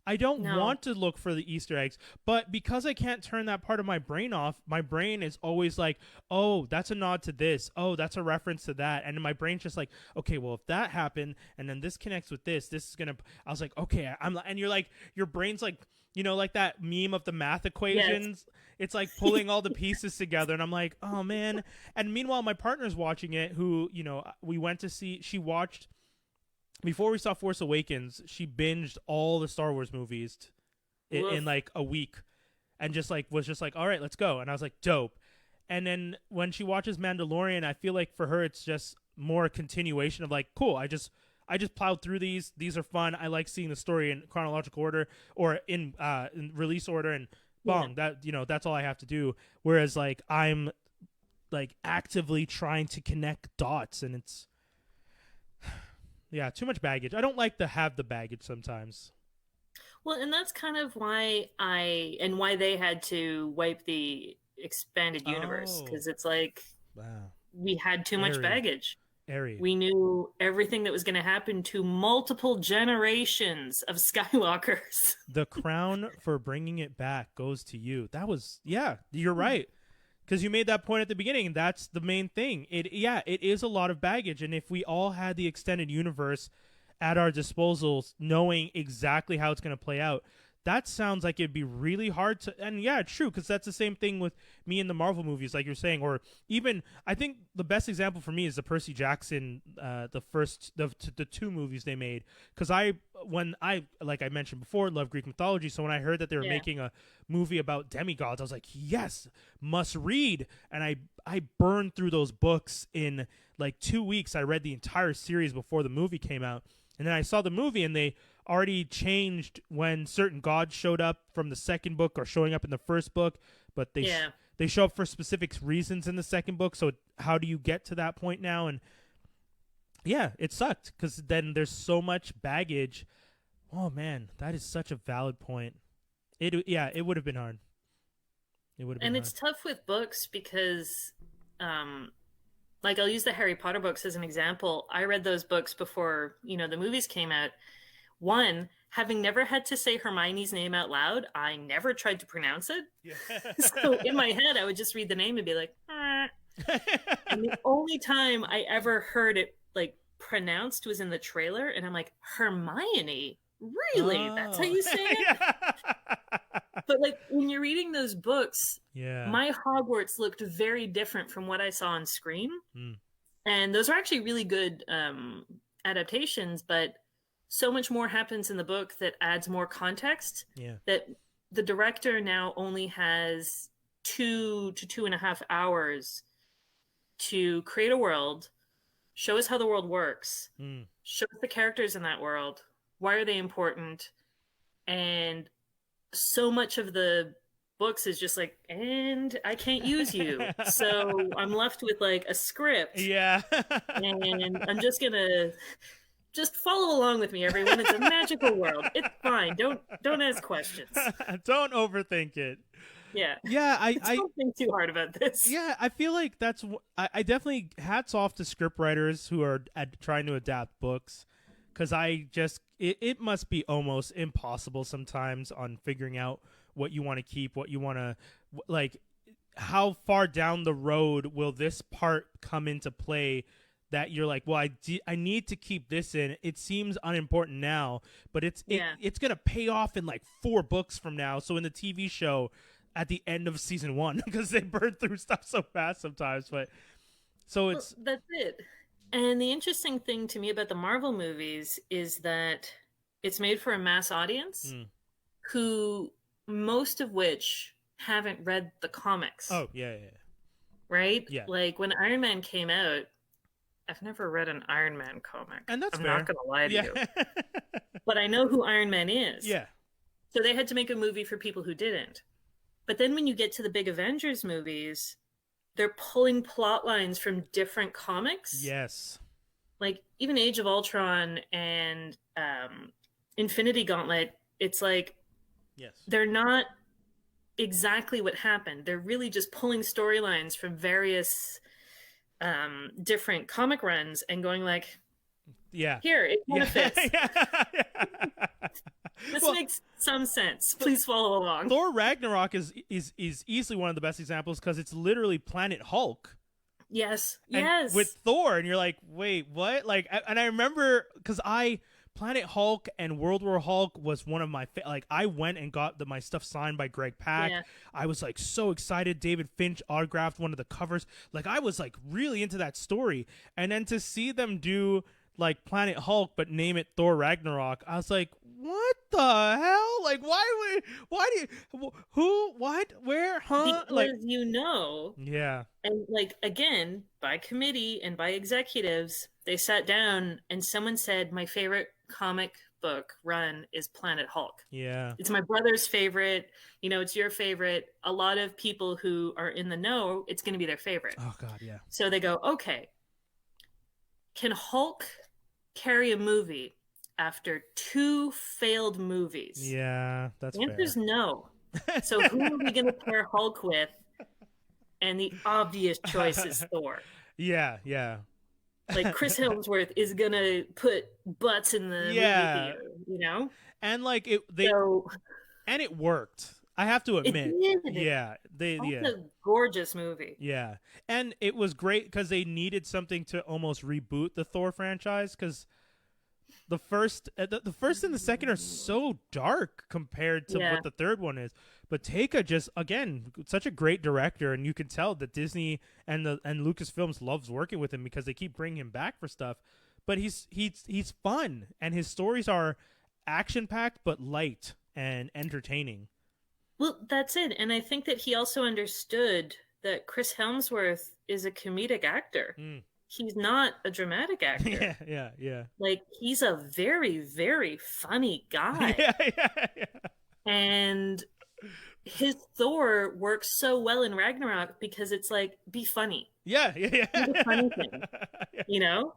I don't want to look for the Easter eggs, but because I can't turn that part of my brain off, my brain is always like, oh, that's a nod to this. Oh, that's a reference to that. And my brain's just like, okay, well, if that happened and then this connects with this is going to, I was like, okay, and you're like, your brain's like, you know, like that meme of the math equations. Yes. It's like pulling all the pieces together. And I'm like, oh man. And meanwhile, my partner's watching it, who, you know, she watched, before we saw Force Awakens, she binged all the Star Wars movies in like a week, and was just like, all right, let's go. And I was like, dope. And then when she watches Mandalorian, I feel like for her it's just more a continuation of like, cool, I just plowed through these are fun. I like seeing the story in chronological order or in release order, and that, you know, that's all I have to do. Whereas like I'm like actively trying to connect dots, and it's too much baggage. I don't like to have the baggage sometimes. Well, and that's kind of why why they had to wipe the expanded universe, because it's like, we had too much baggage. We knew everything that was going to happen to multiple generations of Skywalkers. The crown for bringing it back goes to you. That was, you're right. Because you made that point at the beginning. That's the main thing. It is a lot of baggage. And if we all had the extended universe at our disposal, knowing exactly how it's going to play out, that sounds like it'd be really hard to. And yeah, it's true, because that's the same thing with me in the Marvel movies, like you're saying. Or even, I think the best example for me is the Percy Jackson, the two movies they made. Because like I mentioned before, love Greek mythology. So when I heard that they were making a movie about demigods, I was like, yes, must read. And I burned through those books in like 2 weeks. I read the entire series before the movie came out. And then I saw the movie, and they already changed when certain gods showed up from the second book or showing up in the first book, but they show up for specific reasons in the second book. So how do you get to that point now? And yeah, it sucked, because then there's so much baggage. Oh man, that is such a valid point. It would have been hard. It's tough with books because, like, I'll use the Harry Potter books as an example. I read those books before, the movies came out. One, having never had to say Hermione's name out loud, I never tried to pronounce it. Yeah. So in my head, I would just read the name and be like, ah. And the only time I ever heard it like pronounced was in the trailer, and I'm like, Hermione? Really? Oh. That's how you say it? Yeah. But like when you're reading those books, my Hogwarts looked very different from what I saw on screen. And those are actually really good adaptations, but so much more happens in the book that adds more context. That the director now only has 2 to 2.5 hours to create a world, show us how the world works, show us the characters in that world, why are they important, and so much of the books is just like, and I can't use you. So I'm left with like a script. Yeah. And I'm just gonna follow along with me, everyone. It's a magical world. It's fine. Don't ask questions. Don't overthink it. Yeah. Yeah, I don't think too hard about this. Yeah, I feel like I definitely hats off to script writers who are trying to adapt books, because it must be almost impossible sometimes on figuring out what you want to keep, what you want to, like, how far down the road will this part come into play that you're like, well, I need to keep this in. It seems unimportant now, but it's going to pay off in like 4 books from now. So in the TV show at the end of season 1, because they burn through stuff so fast sometimes, but so it's... Well, that's it. And the interesting thing to me about the Marvel movies is that it's made for a mass audience who, most of which haven't read the comics. Oh, yeah. Right? Yeah. Like when Iron Man came out, I've never read an Iron Man comic. And that's I'm fair. not going to lie to you. But I know who Iron Man is. Yeah. So they had to make a movie for people who didn't. But then when you get to the big Avengers movies, they're pulling plot lines from different comics. Yes. Like even Age of Ultron and Infinity Gauntlet, it's like, yes, they're not exactly what happened. They're really just pulling storylines from various different comic runs and going like, here, it kind of fits. This makes some sense. Please follow along. Thor Ragnarok is easily one of the best examples, because it's literally Planet Hulk. Yes. With Thor, and you're like, wait, what? Like, and I remember, because Planet Hulk and World War Hulk was one of my I went and got my stuff signed by Greg Pak. Yeah. I was like so excited. David Finch autographed one of the covers. Like, I was like really into that story, and then to see them do like Planet Hulk but name it Thor Ragnarok, I was like, what the hell? Like, why do you, who, what, where, huh? Because like, yeah, and like, again, by committee and by executives, they sat down and someone said, my favorite comic book run is Planet Hulk. Yeah, it's my brother's favorite, it's your favorite. A lot of people who are in the know, it's going to be their favorite. Oh god, yeah. So they go, okay, can Hulk carry a movie after 2 failed movies? Yeah, that's the answer's fair. No. So who are we going to pair Hulk with? And the obvious choice is Thor. Yeah. Like Chris Hemsworth is going to put butts in the movie theater, And like it worked. I have to admit. It did. Yeah, It's a gorgeous movie. Yeah, and it was great because they needed something to almost reboot the Thor franchise, because The first and the second are so dark compared to what the third one is. But Taika just, again, such a great director, and you can tell that Disney and Lucasfilms loves working with him because they keep bringing him back for stuff. But he's fun, and his stories are action packed but light and entertaining. Well, that's it, and I think that he also understood that Chris Hemsworth is a comedic actor. He's not a dramatic actor. Yeah. Like, he's a very, very funny guy. Yeah. And his Thor works so well in Ragnarok because it's like, be funny. Yeah. Do the funny thing, you know?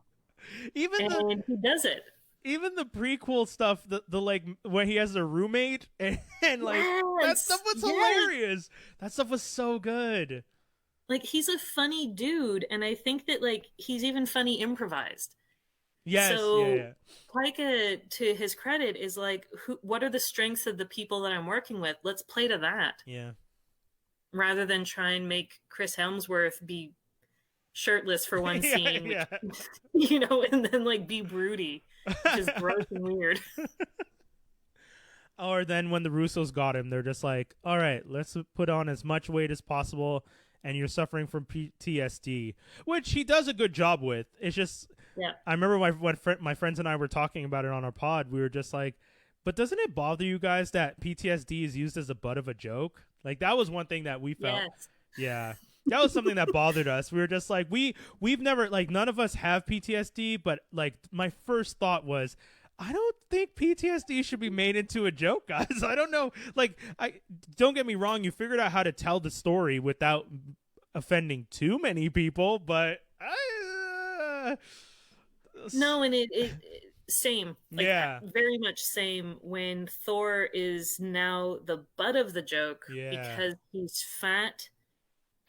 He does it. Even the prequel stuff, the like when he has a roommate and like that stuff was hilarious. That stuff was so good. Like, he's a funny dude, and I think that, like, he's even funny improvised. Yes. So Taika, to his credit, is like, what are the strengths of the people that I'm working with? Let's play to that. Yeah. Rather than try and make Chris Hemsworth be shirtless for one scene, which, you know, and then like be broody, which is gross and weird. Or then when the Russos got him, they're just like, all right, let's put on as much weight as possible, and you're suffering from PTSD, which he does a good job with. It's just, I remember my friends and I were talking about it on our pod. We were just like, but doesn't it bother you guys that PTSD is used as a butt of a joke? Like, that was one thing that we felt. Yes. Yeah. That was something that bothered us. We were just like, we've never, like, none of us have PTSD, but like my first thought was, I don't think PTSD should be made into a joke, guys. I don't know. Like, don't get me wrong. You figured out how to tell the story without offending too many people, but no, and it same. Like, very much same when Thor is now the butt of the joke because he's fat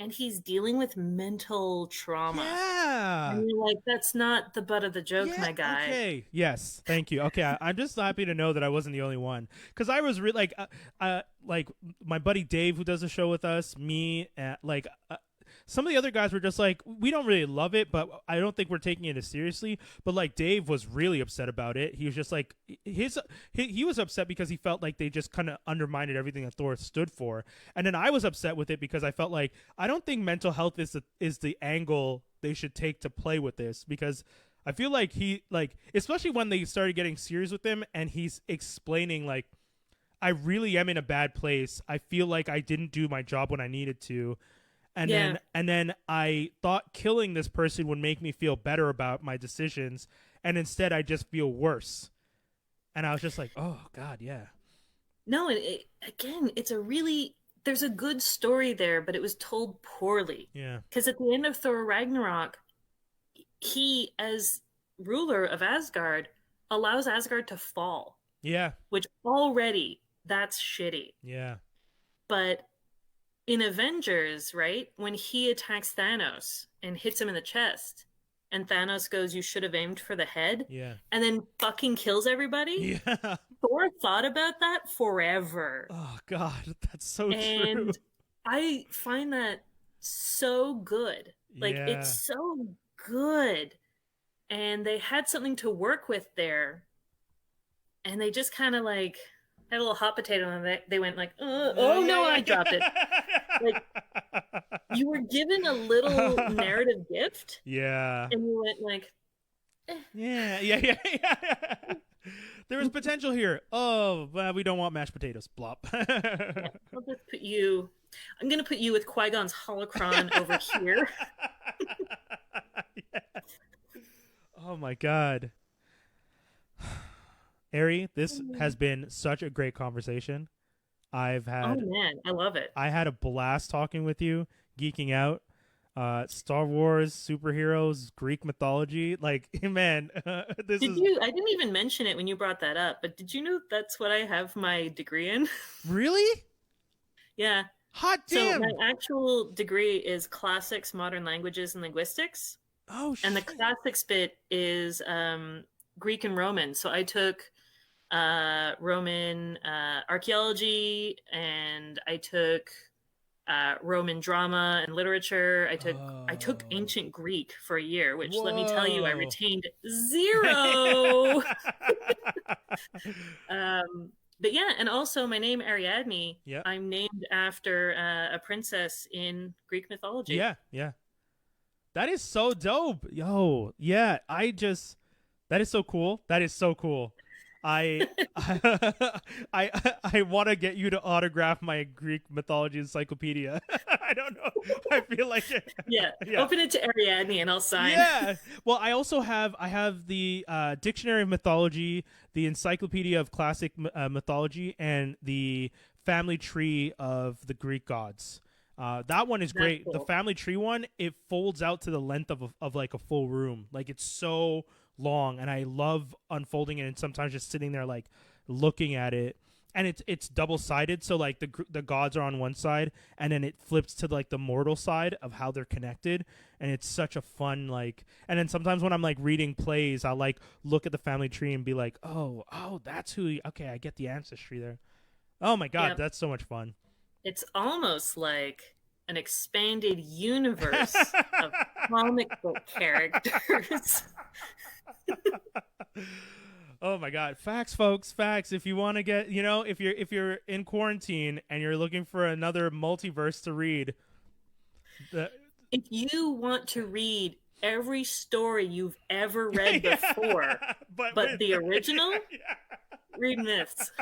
and he's dealing with mental trauma. Yeah. And you're like, that's not the butt of the joke, my guy. Okay. Yes. Thank you. Okay. I'm just happy to know that I wasn't the only one. Because I was really like my buddy Dave, who does a show with us, me, some of the other guys were just like, we don't really love it, but I don't think we're taking it as seriously. But like Dave was really upset about it. He was just like, he was upset because he felt like they just kind of undermined everything that Thor stood for. And then I was upset with it because I felt like, I don't think mental health is the angle they should take to play with this, because I feel like especially when they started getting serious with him and he's explaining like, I really am in a bad place. I feel like I didn't do my job when I needed to. And then I thought killing this person would make me feel better about my decisions, and instead I just feel worse. And I was just like, oh God, yeah. No, there's a good story there, but it was told poorly. Yeah. Because at the end of Thor Ragnarok, he, as ruler of Asgard, allows Asgard to fall. Yeah. Which already, that's shitty. Yeah. But in Avengers, right, when he attacks Thanos and hits him in the chest, and Thanos goes, you should have aimed for the head, and then fucking kills everybody, Thor thought about that forever. Oh, God, that's so true. And I find that so good. Like, it's so good. And they had something to work with there, and they just kind of, like, had a little hot potato, and they went like, no, I dropped it. Like, you were given a little narrative gift. Yeah. And you went like, Yeah. There was potential here. Oh, well, we don't want mashed potatoes. Blop. I'll just I'm going to put you with Qui Gon's holocron over here. Oh my God. Ari, this has been such a great conversation. Oh man, I love it. I had a blast talking with you, geeking out. Star Wars, superheroes, Greek mythology. Like, man, I didn't even mention it when you brought that up, but did you know that's what I have my degree in? Really? Yeah. Hot damn. So my actual degree is classics, modern languages, and linguistics. Oh, shit. And the classics bit is Greek and Roman. So I took Roman archaeology, and I took Roman drama and literature. I took ancient Greek for a year, which let me tell you, I retained 0. But yeah, and also my name Ariadne, Yep. I'm named after a princess in Greek mythology. Yeah, yeah. That is so dope. Yo, yeah, that is so cool. That is so cool. I I want to get you to autograph my Greek mythology encyclopedia. I don't know. I feel like it. Yeah. Open it to Ariadne and I'll sign. Yeah. Well, I have the Dictionary of Mythology, the Encyclopedia of Classic Mythology, and the Family Tree of the Greek Gods. That one is great. Cool. The Family Tree one, it folds out to the length of like a full room. Like it's so long, and I love unfolding it and sometimes just sitting there like looking at it. And it's double sided, so like the gods are on one side, and then it flips to like the mortal side of how they're connected, and it's such a fun like. And then sometimes when I'm like reading plays, I'll like look at the family tree and be like, oh, that's who. Okay, I get the ancestry there. Oh my god, that's so much fun. It's almost like an expanded universe of comic book characters. Oh my god, facts, folks, facts. If you want to get, if you're in quarantine and you're looking for another multiverse to read, if you want to read every story you've ever read before, but the original, read Myths.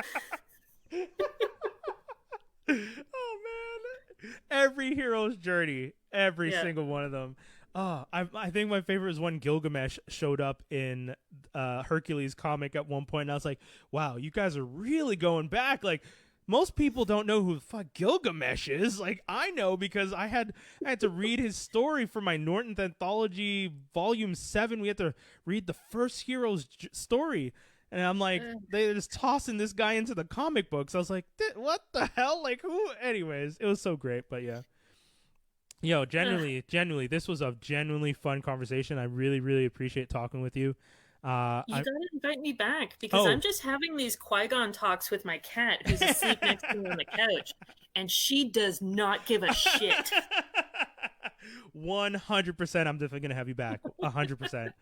Oh man, every hero's journey, every single one of them. Oh, I think my favorite is when Gilgamesh showed up in Hercules comic at one point, and I was like, wow, you guys are really going back. Like, most people don't know who the fuck Gilgamesh is. Like, I know because I had to read his story for my Norton Anthology Volume 7. We had to read the first hero's story. And I'm like, they're just tossing this guy into the comic books. I was like, what the hell? Like, who? Anyways, it was so great, but yeah. Yo, genuinely, this was a genuinely fun conversation. I really, really appreciate talking with you. You gotta invite me back because I'm just having these Qui Gon talks with my cat who's asleep next to me on the couch, and she does not give a shit. 100%. I'm definitely gonna have you back. 100%.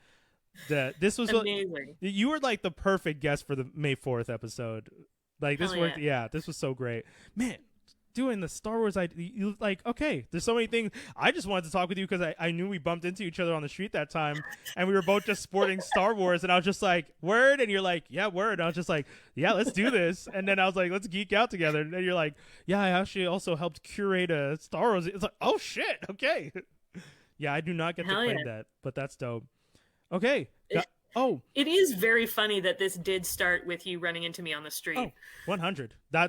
This was amazing. You were like the perfect guest for the May 4th episode. Like this worked. Yeah, this was so great, man. Doing the Star Wars, okay, there's so many things. I just wanted to talk with you because I knew we bumped into each other on the street that time, and we were both just sporting Star Wars, and I was just like, word, and you're like, yeah, word. And I was just like, yeah, let's do this. And then I was like, let's geek out together. And then you're like, yeah, I actually also helped curate a Star Wars. It's like, oh shit, okay. Yeah, I do not get to claim that, but that's dope. Okay. It is very funny that this did start with you running into me on the street. Oh, 100. I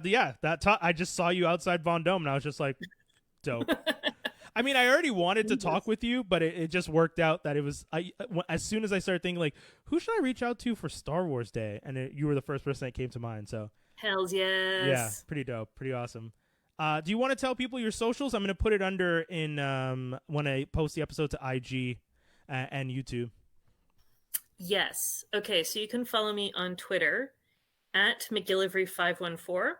just saw you outside Von Dome, and I was just like, dope. I mean, I already wanted to talk with you, but it just worked out that it was, as soon as I started thinking, like, who should I reach out to for Star Wars Day? And you were the first person that came to mind, so. Hells yes. Yeah, pretty dope, pretty awesome. Do you want to tell people your socials? I'm going to put it under when I post the episode to IG and YouTube. Yes. Okay, so you can follow me on Twitter at MacGillivray514.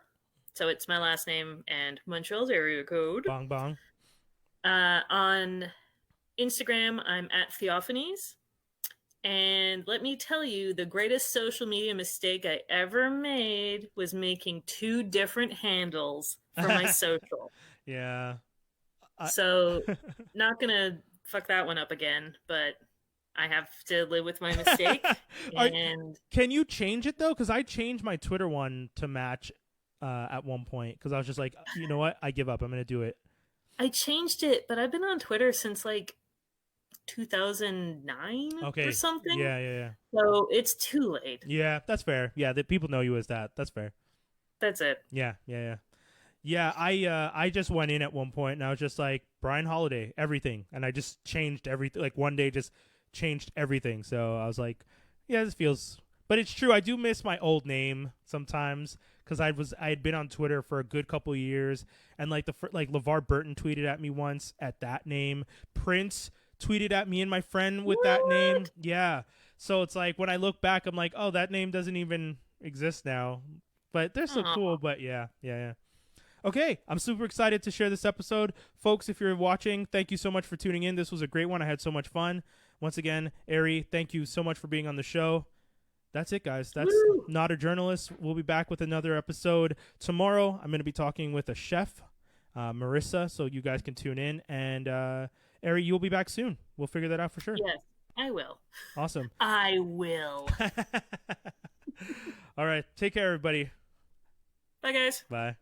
So it's my last name and Montreal's area code. Bong bong. On Instagram, I'm at Theophanies. And let me tell you, the greatest social media mistake I ever made was making 2 different handles for my social. Yeah. So not going to fuck that one up again, but I have to live with my mistake. Can you change it though? Because I changed my Twitter one to match at one point because I was just like, you know what? I give up. I'm going to do it. I changed it, but I've been on Twitter since like 2009 or something. Yeah. So it's too late. Yeah, that's fair. Yeah, that people know you as that. That's fair. That's it. Yeah. Yeah, I just went in at one point and I was just like, Brian Holidae, everything. And I just changed everything. Like one day just changed everything. So I was like, yeah, this feels, but it's true. I do miss my old name sometimes because I had been on Twitter for a good couple of years, and like LeVar Burton tweeted at me once at that name. Prince tweeted at me and my friend with that name. Yeah. So it's like when I look back, I'm like, oh, that name doesn't even exist now, but they're so cool. But yeah. Okay, I'm super excited to share this episode. Folks, if you're watching, thank you so much for tuning in. This was a great one. I had so much fun. Once again, Ari, thank you so much for being on the show. That's it, guys. That's Woo! Not a Journalist. We'll be back with another episode tomorrow. I'm going to be talking with a chef, Marissa, so you guys can tune in. And Ari, you'll be back soon. We'll figure that out for sure. Yes, I will. Awesome. I will. All right. Take care, everybody. Bye, guys. Bye.